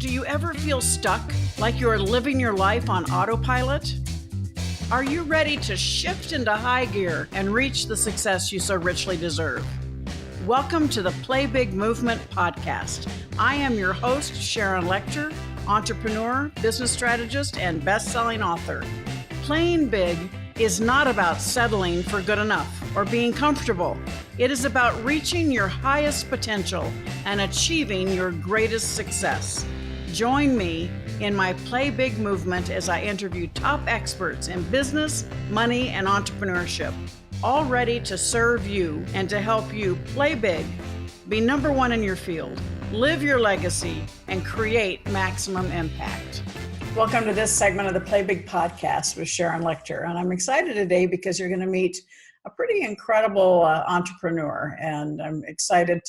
Do you ever feel stuck, like you're living your life on autopilot? Are you ready to shift into high gear and reach the success you so richly deserve? Welcome to the Play Big Movement podcast. I am your host, Sharon Lechter, entrepreneur, business strategist, and best-selling author. Playing big is not about settling for good enough or being comfortable. It is about reaching your highest potential and achieving your greatest success. Join me in my Play Big movement as I interview top experts in business, money, and entrepreneurship, all ready to serve you and to help you play big, be number one in your field, live your legacy, and create maximum impact. Welcome to this segment of the Play Big podcast with Sharon Lechter. And I'm excited today because you're going to meet a pretty incredible entrepreneur. And I'm excited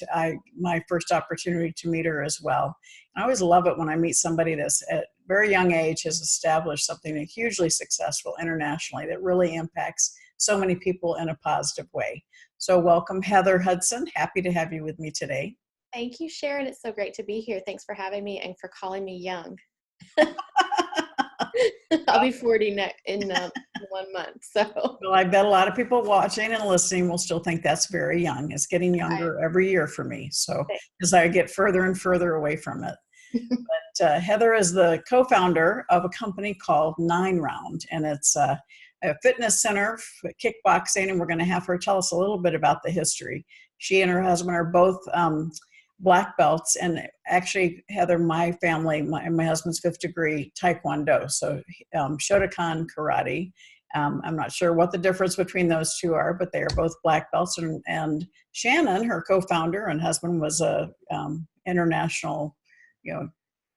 my first opportunity to meet her as well. I always love it when I meet somebody that's at a very young age has established something hugely successful internationally that really impacts so many people in a positive way. So welcome, Heather Hudson. Happy to have you with me today. Thank you, Sharon. It's so great to be here. Thanks for having me and for calling me young. I'll be 40 in 1 month. So, well, I bet a lot of people watching and listening will still think that's very young. It's getting younger every year for me. So as I get further and further away from it. But Heather is the co-founder of a company called 9 Round, and it's a fitness center for kickboxing. And we're going to have her tell us a little bit about the history. She and her husband are both black belts, and actually, Heather, my family, my husband's 5th degree Taekwondo, so Shotokan Karate. I'm not sure what the difference between those two are, but they are both black belts. And Shannon, her co-founder and husband, was a international,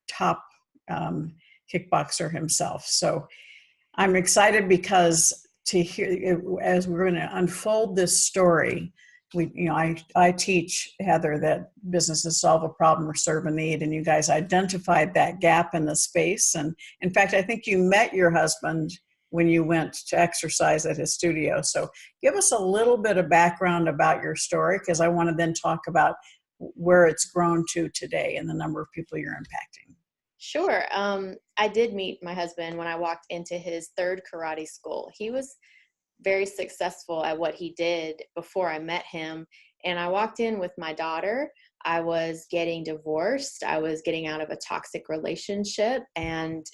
top kickboxer himself. So I'm excited because to hear as we're going to unfold this story. I teach, Heather, that businesses solve a problem or serve a need, and you guys identified that gap in the space. And in fact, I think you met your husband when you went to exercise at his studio. So give us a little bit of background about your story, because I want to then talk about where it's grown to today and the number of people you're impacting. Sure. I did meet my husband when I walked into his 3rd karate school. He was very successful at what he did before I met him. And I walked in with my daughter. I was getting divorced. I was getting out of a toxic relationship and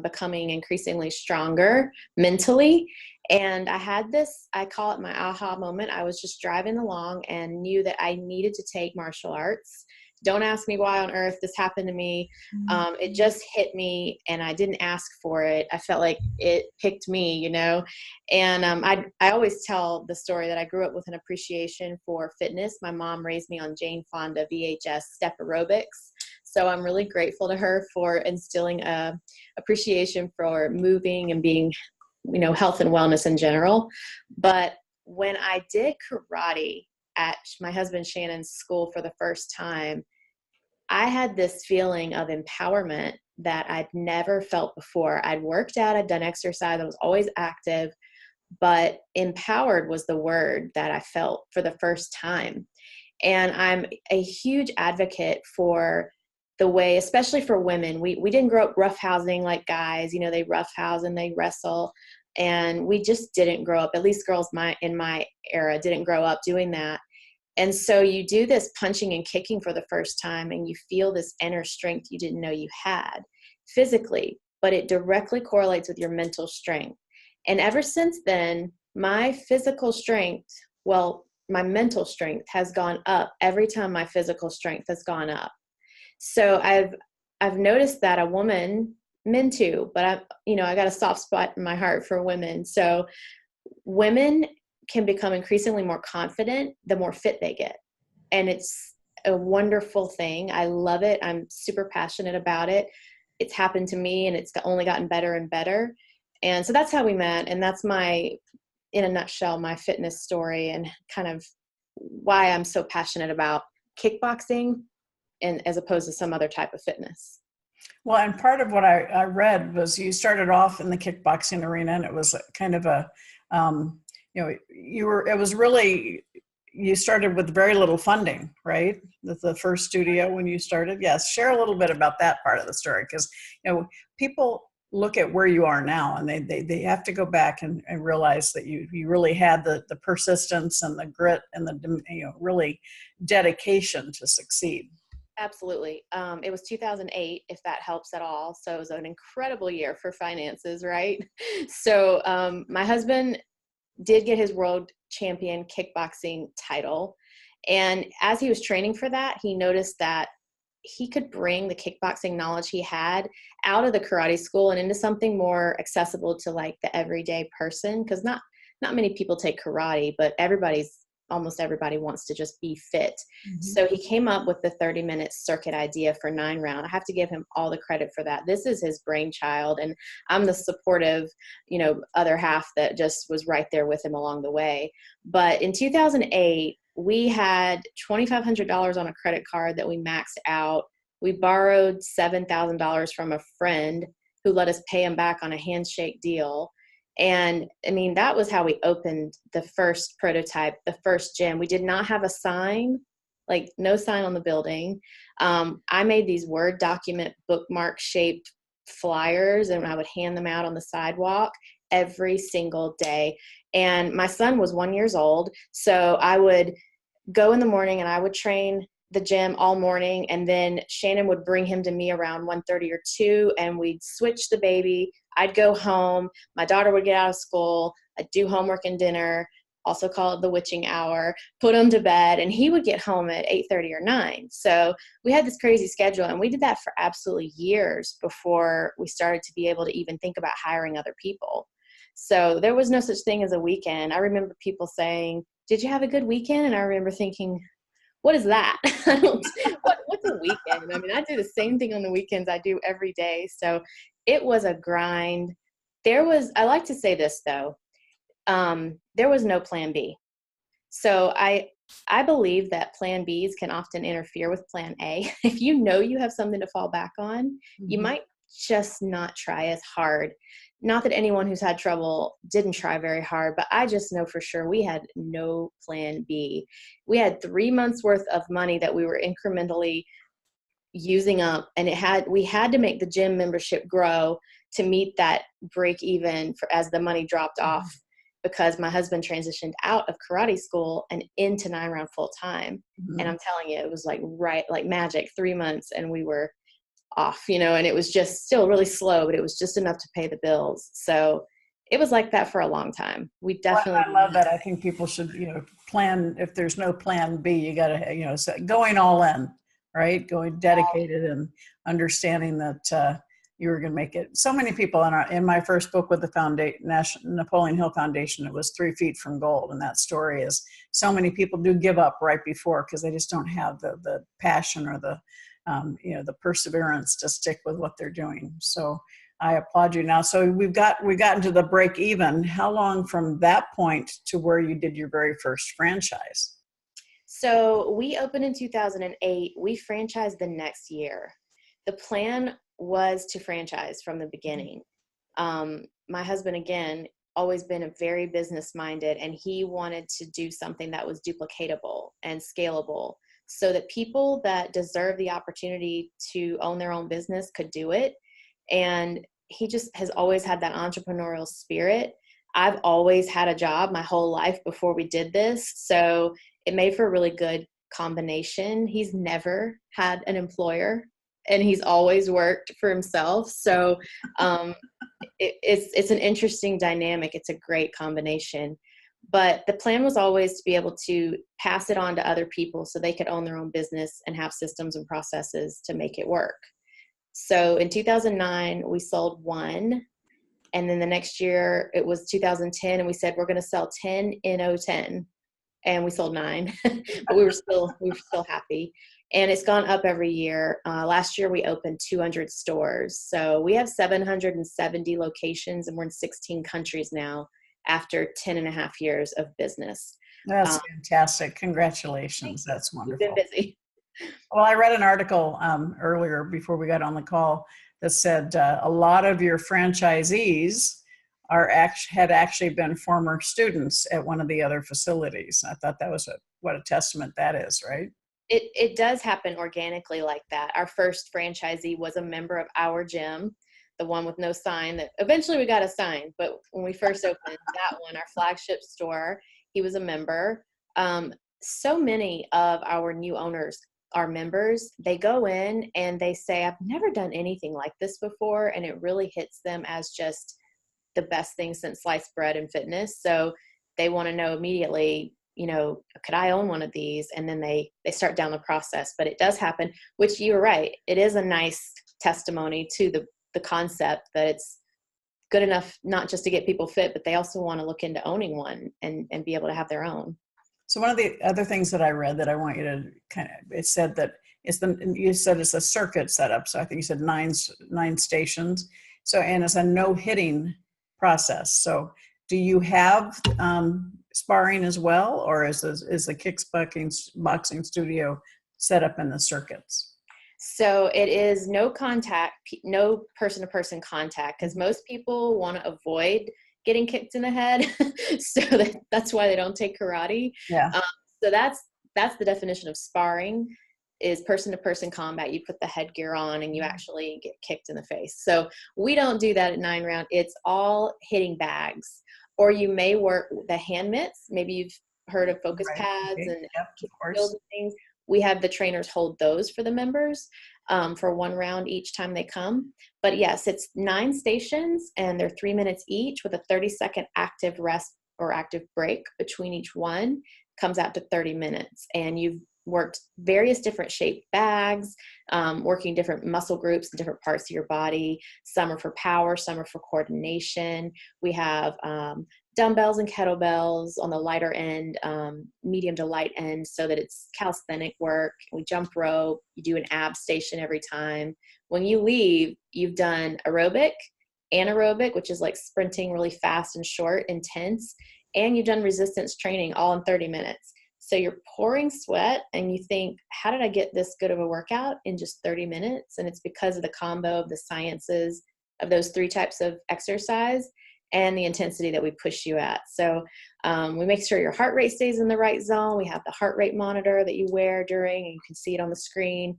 becoming increasingly stronger mentally. And I had this, I call it my aha moment. I was just driving along and knew that I needed to take martial arts. Don't ask me why on earth this happened to me. It just hit me and I didn't ask for it. I felt like it picked me, And I always tell the story that I grew up with an appreciation for fitness. My mom raised me on Jane Fonda VHS step aerobics. So I'm really grateful to her for instilling a appreciation for moving and being, health and wellness in general. But when I did karate at my husband Shannon's school for the first time, I had this feeling of empowerment that I'd never felt before. I'd worked out, I'd done exercise, I was always active, but empowered was the word that I felt for the first time. And I'm a huge advocate for the way, especially for women, we didn't grow up roughhousing like guys, they roughhouse and they wrestle. And we just didn't grow up, at least girls in my era didn't grow up doing that. And so you do this punching and kicking for the first time and you feel this inner strength you didn't know you had physically, but it directly correlates with your mental strength. And ever since then, my mental strength has gone up every time my physical strength has gone up. So I've noticed that a woman, men too, but I got a soft spot in my heart for women. So women can become increasingly more confident the more fit they get. And it's a wonderful thing. I love it. I'm super passionate about it. It's happened to me and it's only gotten better and better. And so that's how we met. And that's in a nutshell, my fitness story and kind of why I'm so passionate about kickboxing and as opposed to some other type of fitness. Well, and part of what I read was you started off in the kickboxing arena and it was kind of a, it was really you started with very little funding, right? The first studio when you started. Yes. Share a little bit about that part of the story. Because, people look at where you are now and they have to go back and realize that you really had the persistence and the grit and the, really dedication to succeed. Absolutely. It was 2008, if that helps at all. So it was an incredible year for finances, right? So my husband did get his world champion kickboxing title. And as he was training for that, he noticed that he could bring the kickboxing knowledge he had out of the karate school and into something more accessible to like the everyday person. Because not many people take karate, but almost everybody wants to just be fit. Mm-hmm. So he came up with the 30-minute circuit idea for 9 round. I have to give him all the credit for that. This is his brainchild, and I'm the supportive, other half that just was right there with him along the way. But in 2008, we had $2,500 on a credit card that we maxed out. We borrowed $7,000 from a friend who let us pay him back on a handshake deal. And I mean, that was how we opened the first prototype, the first gym. We did not have a sign, like no sign on the building. I made these Word document bookmark shaped flyers, and I would hand them out on the sidewalk every single day. And my son was 1 year old. So I would go in the morning and I would train the gym all morning. And then Shannon would bring him to me around 1:30 or 2, and we'd switch the baby. I'd go home. My daughter would get out of school. I'd do homework and dinner, also call it the witching hour, put him to bed, and he would get home at 8:30 or 9. So we had this crazy schedule, and we did that for absolutely years before we started to be able to even think about hiring other people. So there was no such thing as a weekend. I remember people saying, "Did you have a good weekend?" And I remember thinking, what is that? What's a weekend? I mean, I do the same thing on the weekends I do every day. So it was a grind. I like to say this though, there was no plan B. So I believe that plan Bs can often interfere with plan A. If you know you have something to fall back on, mm-hmm. you might just not try as hard. Not that anyone who's had trouble didn't try very hard, but I just know for sure we had no plan B. We had 3 months worth of money that we were incrementally using up, and we had to make the gym membership grow to meet that break even as the money dropped off, because my husband transitioned out of karate school and into 9 round full time. Mm-hmm. And I'm telling you, it was like magic, 3 months, and we were off, and it was just still really slow, but it was just enough to pay the bills. So it was like that for a long time. We definitely. I love that. I think people should, plan. If there's no plan B, you got to, going all in, right? Going dedicated and understanding that you were going to make it. So many people in my first book with the Napoleon Hill Foundation, it was 3 feet from gold. And that story is so many people do give up right before because they just don't have the passion or the perseverance to stick with what they're doing. So I applaud you now. So we've gotten to the break even. How long from that point to where you did your very first franchise? So we opened in 2008. We franchised the next year. The plan was to franchise from the beginning. My husband, again, always been a very business minded, and he wanted to do something that was duplicatable and scalable, so that people that deserve the opportunity to own their own business could do it. And he just has always had that entrepreneurial spirit. I've always had a job my whole life before we did this. So it made for a really good combination. He's never had an employer, and he's always worked for himself. So it's an interesting dynamic. It's a great combination. But the plan was always to be able to pass it on to other people so they could own their own business and have systems and processes to make it work. So in 2009, we sold 1. And then the next year it was 2010, and we said, we're going to sell 10 in 010. And we sold 9, but we were still happy. And it's gone up every year. Last year we opened 200 stores. So we have 770 locations, and we're in 16 countries now, after 10 and a half years of business. That's fantastic. Congratulations. That's wonderful. We've been busy. Well, I read an article earlier before we got on the call that said a lot of your franchisees had actually been former students at one of the other facilities. I thought that was what a testament that is, right? It does happen organically like that. Our first franchisee was a member of our gym, the one with no sign that eventually we got a sign. But when we first opened that one, our flagship store, he was a member. So many of our new owners are members. They go in and they say, I've never done anything like this before. And it really hits them as just the best thing since sliced bread and fitness. So they want to know immediately, could I own one of these? And then they start down the process. But it does happen, which you're right. It is a nice testimony to the concept that it's good enough not just to get people fit, but they also want to look into owning one and be able to have their own. So one of the other things that I read that I want you to it said that you said it's a circuit setup. So I think you said nine stations. So, and it's a no hitting process. So do you have sparring as well, or is the kickboxing studio set up in the circuits? So it is no contact, no person-to-person contact, because most people want to avoid getting kicked in the head. So that's why they don't take karate. Yeah. So that's the definition of sparring, is person-to-person combat. You put the headgear on and you actually get kicked in the face. So we don't do that at 9 round. It's all hitting bags. Or you may work the hand mitts. Maybe you've heard of focus pads and of course. and things. We have the trainers hold those for the members for 1 round each time they come. But yes, it's 9 stations and they're 3 minutes each with a 30-second active rest or active break between each one. Comes out to 30 minutes. And you've worked various different shaped bags, working different muscle groups and different parts of your body. Some are for power, some are for coordination. We have dumbbells and kettlebells on the lighter end, medium to light end, so that it's calisthenic work. We jump rope. You do an ab station every time. When you leave, you've done aerobic, anaerobic, which is like sprinting really fast and short, intense, and you've done resistance training all in 30 minutes. So you're pouring sweat and you think, how did I get this good of a workout in just 30 minutes? And it's because of the combo of the sciences of those 3 types of exercise and the intensity that we push you at. So we make sure your heart rate stays in the right zone. We have the heart rate monitor that you wear during, and you can see it on the screen.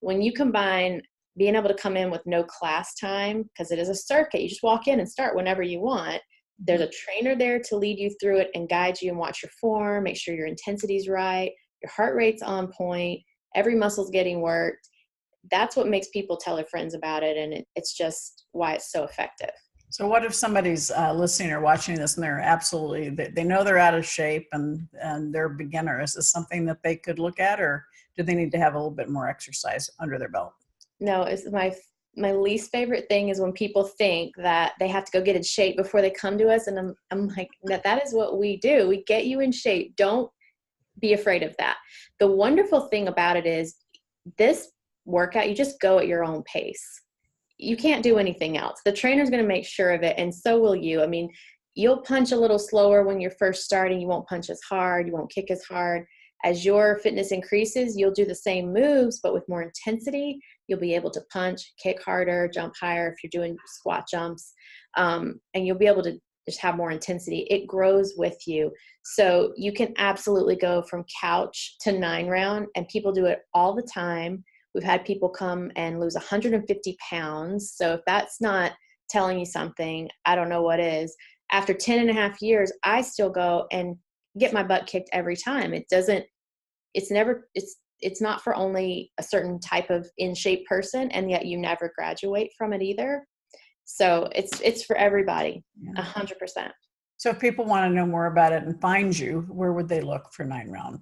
When you combine being able to come in with no class time, because it is a circuit, you just walk in and start whenever you want. There's a trainer there to lead you through it and guide you and watch your form, make sure your intensity's right, your heart rate's on point, every muscle's getting worked. That's what makes people tell their friends about it, and it's just why it's so effective. So what if somebody's listening or watching this and they're absolutely, they know they're out of shape and they're a beginner? Is this something that they could look at, or do they need to have a little bit more exercise under their belt? No, it's my least favorite thing is when people think that they have to go get in shape before they come to us. And I'm like, that is what we do. We get you in shape. Don't be afraid of that. The wonderful thing about it is this workout, you just go at your own pace. You can't do anything else. The trainer's going to make sure of it, and so will you. I mean, you'll punch a little slower when you're first starting. You won't punch as hard. You won't kick as hard. As your fitness increases, you'll do the same moves, but with more intensity. You'll be able to punch, kick harder, jump higher if you're doing squat jumps, and you'll be able to just have more intensity. It grows with you. So you can absolutely go from couch to 9 round, and people do it all the time. We've had people come and lose 150 pounds. So if that's not telling you something, I don't know what is. After 10 and a half years, I still go and get my butt kicked every time. It's not for only a certain type of in shape person, and yet you never graduate from it either. So it's for everybody, 100%. So if people want to know more about it and find you, where would they look for 9 round?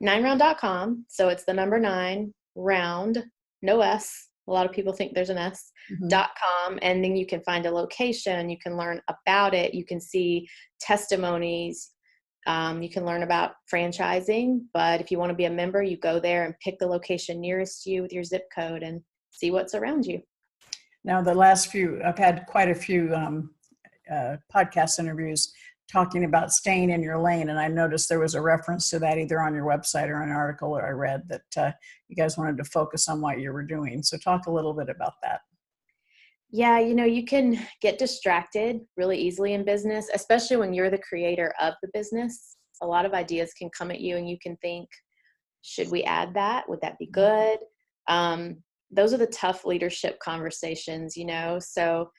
9round.com. So it's the number 9 round, no S. A lot of people think there's an S, .com. And then you can find a location. You can learn about it. You can see testimonies. You can learn about franchising, but if you want to be a member, you go there and pick the location nearest you with your zip code and see what's around you. Now, I've had quite a few podcast interviews talking about staying in your lane, and I noticed there was a reference to that either on your website or an article I read that you guys wanted to focus on what you were doing. So talk a little bit about that. Yeah, you can get distracted really easily in business, especially when you're the creator of the business. A lot of ideas can come at you and you can think, should we add that? Would that be good? Those are the tough leadership conversations, so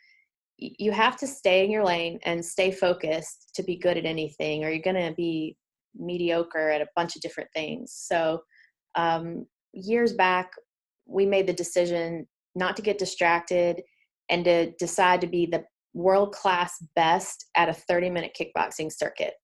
you have to stay in your lane and stay focused to be good at anything, or you're going to be mediocre at a bunch of different things. So years back, we made the decision not to get distracted and to decide to be the world-class best at a 30-minute kickboxing circuit.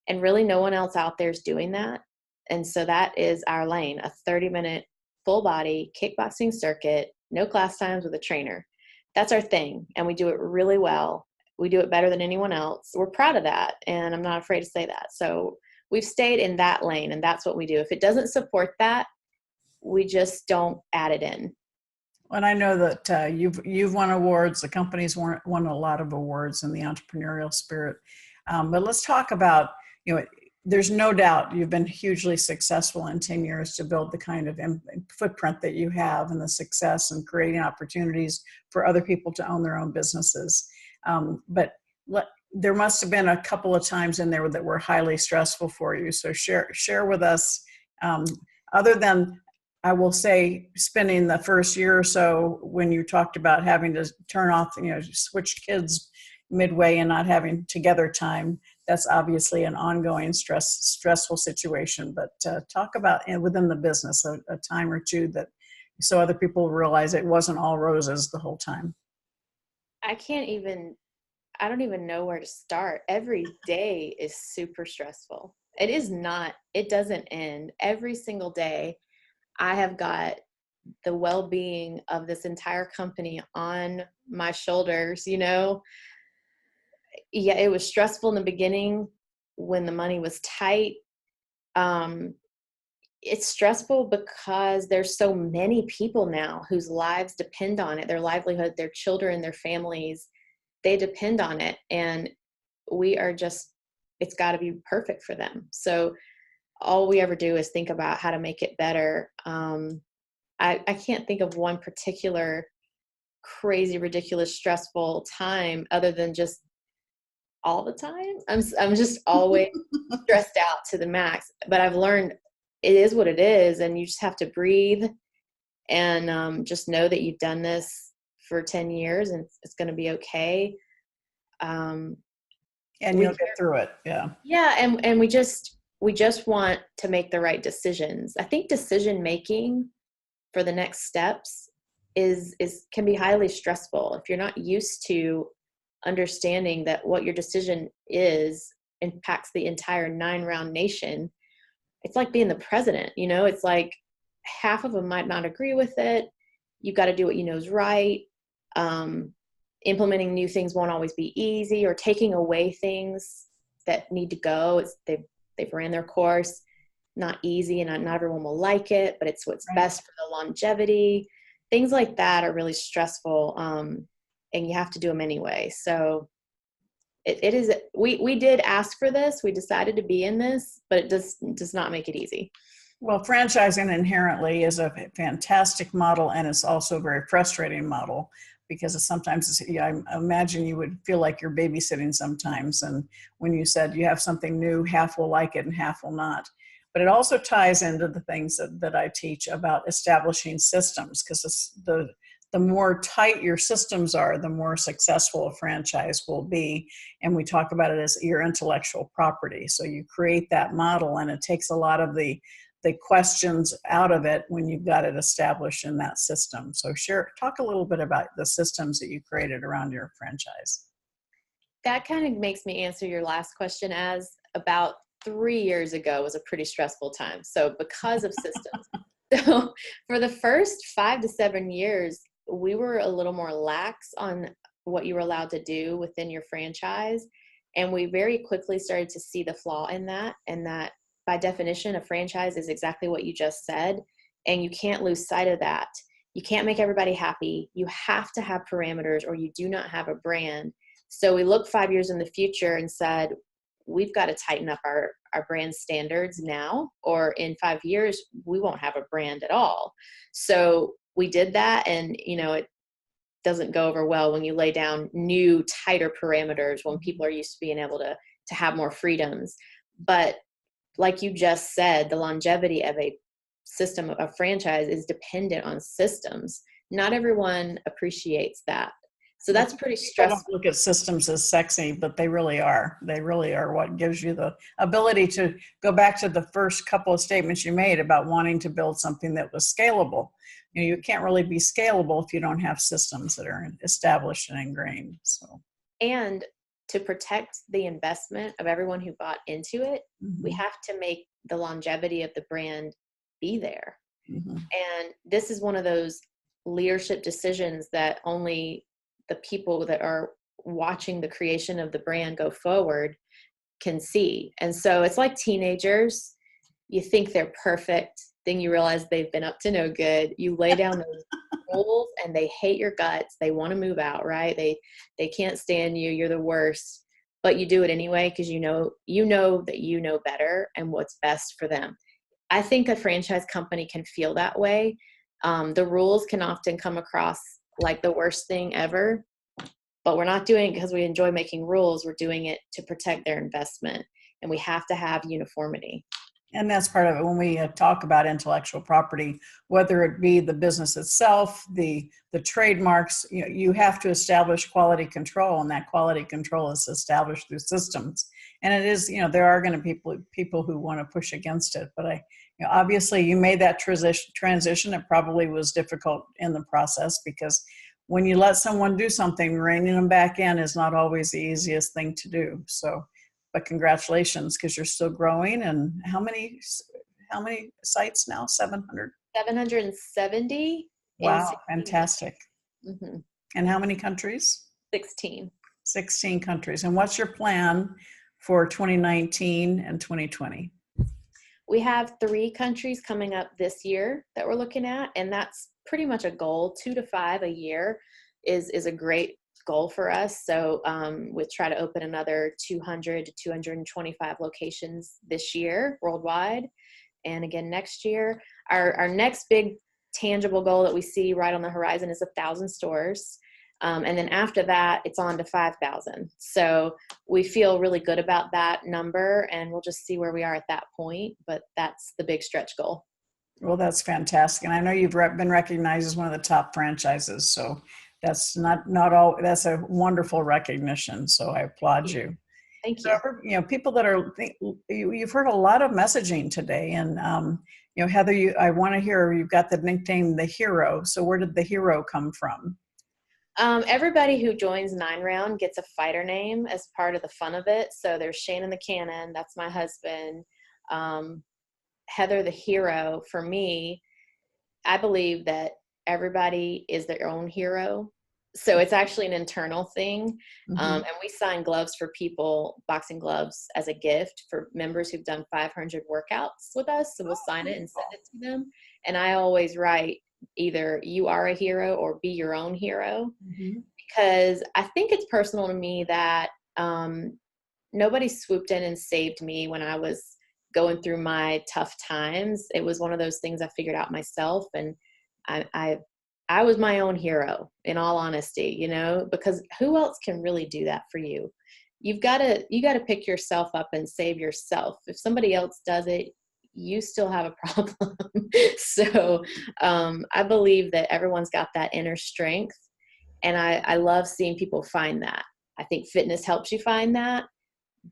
And really no one else out there is doing that. And so that is our lane, a 30-minute full body kickboxing circuit, no class times with a trainer. That's our thing. And we do it really well. We do it better than anyone else. We're proud of that. And I'm not afraid to say that. So we've stayed in that lane, and that's what we do. If it doesn't support that, we just don't add it in. And I know that you've won awards. The company's won a lot of awards in the entrepreneurial spirit. But let's talk about, there's no doubt you've been hugely successful in 10 years to build the kind of footprint that you have, and the success and creating opportunities for other people to own their own businesses. But there must have been a couple of times in there that were highly stressful for you. So share with us, other than, I will say, spending the first year or so when you talked about having to turn off, switch kids midway and not having together time. That's obviously an ongoing stressful situation. But talk about within the business a time or two that, so other people realize it wasn't all roses the whole time. I don't even know where to start. Every day is super stressful. It doesn't end. Every single day, I have got the well-being of this entire company on my shoulders, Yeah, it was stressful in the beginning when the money was tight. It's stressful because there's so many people now whose lives depend on it, their livelihood, their children, their families, they depend on it. And it's got to be perfect for them. So all we ever do is think about how to make it better. I can't think of one particular crazy, ridiculous, stressful time other than just all the time. I'm just always stressed out to the max, but I've learned it is what it is. And you just have to breathe and just know that you've done this for 10 years and it's going to be okay. And you'll get through it. Yeah. Yeah. And we just want to make the right decisions. I think decision making for the next steps can be highly stressful. If you're not used to understanding that what your decision is impacts the entire 9-round nation, it's like being the president, it's like half of them might not agree with it. You've got to do what you know is right. Implementing new things won't always be easy, or taking away things that need to go. They've ran their course, not easy, and not everyone will like it, but it's what's best for the longevity. Things like that are really stressful, and you have to do them anyway. So it is, we did ask for this, we decided to be in this, but it does not make it easy. Well, franchising inherently is a fantastic model, and it's also a very frustrating model, because sometimes I imagine you would feel like you're babysitting sometimes. And when you said you have something new, half will like it and half will not. But it also ties into the things that I teach about establishing systems, because the more tight your systems are, the more successful a franchise will be. And we talk about it as your intellectual property. So you create that model, and it takes a lot of the questions out of it when you've got it established in that system. So talk a little bit about the systems that you created around your franchise. That kind of makes me answer your last question, as about 3 years ago was a pretty stressful time. So because of systems. So for the first 5 to 7 years, we were a little more lax on what you were allowed to do within your franchise. And we very quickly started to see the flaw in that, and that by definition, a franchise is exactly what you just said. And you can't lose sight of that. You can't make everybody happy. You have to have parameters, or you do not have a brand. So we looked 5 years in the future and said, we've got to tighten up our brand standards now, or in 5 years, we won't have a brand at all. So we did that, and it doesn't go over well when you lay down new, tighter parameters when people are used to being able to have more freedoms. But like you just said, the longevity of a system, a franchise, is dependent on systems. Not everyone appreciates that. So that's pretty People stressful. don't look at systems as sexy, but they really are. They really are what gives you the ability to go back to the first couple of statements you made about wanting to build something that was scalable. You can't really be scalable if you don't have systems that are established and ingrained. So, And to protect the investment of everyone who bought into it, we have to make the longevity of the brand be there. And this is one of those leadership decisions that only the people that are watching the creation of the brand go forward can see. And so it's like teenagers. You think they're perfect, then you realize they've been up to no good. You lay down those rules and they hate your guts. They want to move out, right? They can't stand you. You're the worst, but you do it anyway because you know that you know better and what's best for them. I think a franchise company can feel that way. The rules can often come across like the worst thing ever, but we're not doing it because we enjoy making rules. We're doing it to protect their investment, and we have to have uniformity. And that's part of it when we talk about intellectual property, whether it be the business itself, the trademarks, you have to establish quality control, and that quality control is established through systems. And it is, there are going to be people who want to push against it, but obviously you made that transition. It probably was difficult in the process because when you let someone do something, reining them back in is not always the easiest thing to do. So, but congratulations, because you're still growing. And how many sites now? 700? 770. Wow, fantastic. And how many countries? 16. 16 countries. And what's your plan for 2019 and 2020? We have 3 countries coming up this year that we're looking at, and that's pretty much a goal. 2 to 5 a year is a great goal for us. So we try to open another 200 to 225 locations this year worldwide. And again, next year, our next big tangible goal that we see right on the horizon is 1,000 stores. And then after that, it's on to 5,000. So we feel really good about that number, and we'll just see where we are at that point. But that's the big stretch goal. Well, that's fantastic. And I know you've been recognized as one of the top franchises. So that's not all, that's a wonderful recognition. So I applaud you. Thank you. So, people that you've heard a lot of messaging today, and, Heather, I want to hear, you've got the nickname, the hero. So where did the hero come from? Everybody who joins 9 Round gets a fighter name as part of the fun of it. So there's Shannon the Cannon, that's my husband. Heather the hero. For me, I believe that everybody is their own hero. So it's actually an internal thing. And we sign gloves for people, boxing gloves, as a gift for members who've done 500 workouts with us. So we'll sign it and send it to them. And I always write either you are a hero or be your own hero, because I think it's personal to me that nobody swooped in and saved me when I was going through my tough times. It was one of those things I figured out myself, and I was my own hero, in all honesty, because who else can really do that for you? You got to pick yourself up and save yourself. If somebody else does it, you still have a problem. So I believe that everyone's got that inner strength, and I love seeing people find that. I think fitness helps you find that,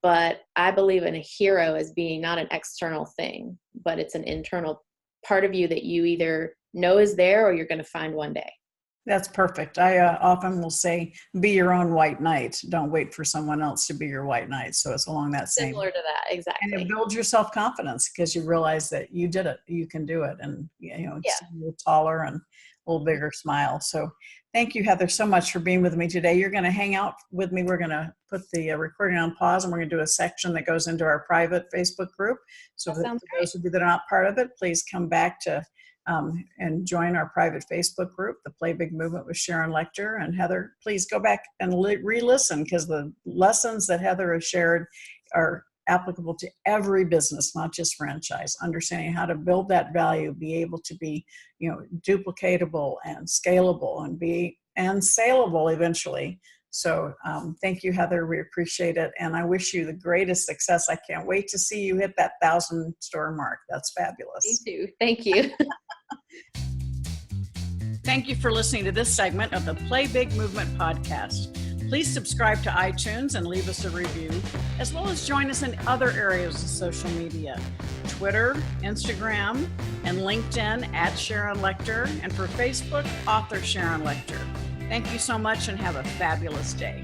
but I believe in a hero as being not an external thing, but it's an internal part of you that you either know is there or you're going to find one day. That's perfect. I often will say, be your own white knight. Don't wait for someone else to be your white knight. So it's along that same. Similar to that, exactly. And it builds your self-confidence because you realize that you did it. You can do it. And, it's a little taller and a little bigger smile. So thank you, Heather, so much for being with me today. You're going to hang out with me. We're going to put the recording on pause, and we're going to do a section that goes into our private Facebook group. So for those of you that are not part of it, please come back to and join our private Facebook group, the Play Big Movement with Sharon Lechter. And Heather, please go back and re-listen, because the lessons that Heather has shared are applicable to every business, not just franchise. Understanding how to build that value, be able to be, duplicatable and scalable and saleable eventually. So thank you, Heather. We appreciate it. And I wish you the greatest success. I can't wait to see you hit that 1,000 store mark. That's fabulous. Me too. Thank you. Thank you for listening to this segment of the Play Big Movement podcast. Please subscribe to iTunes and leave us a review, as well as join us in other areas of social media, Twitter, Instagram, and LinkedIn at Sharon Lechter, and for Facebook, author Sharon Lechter. Thank you so much and have a fabulous day.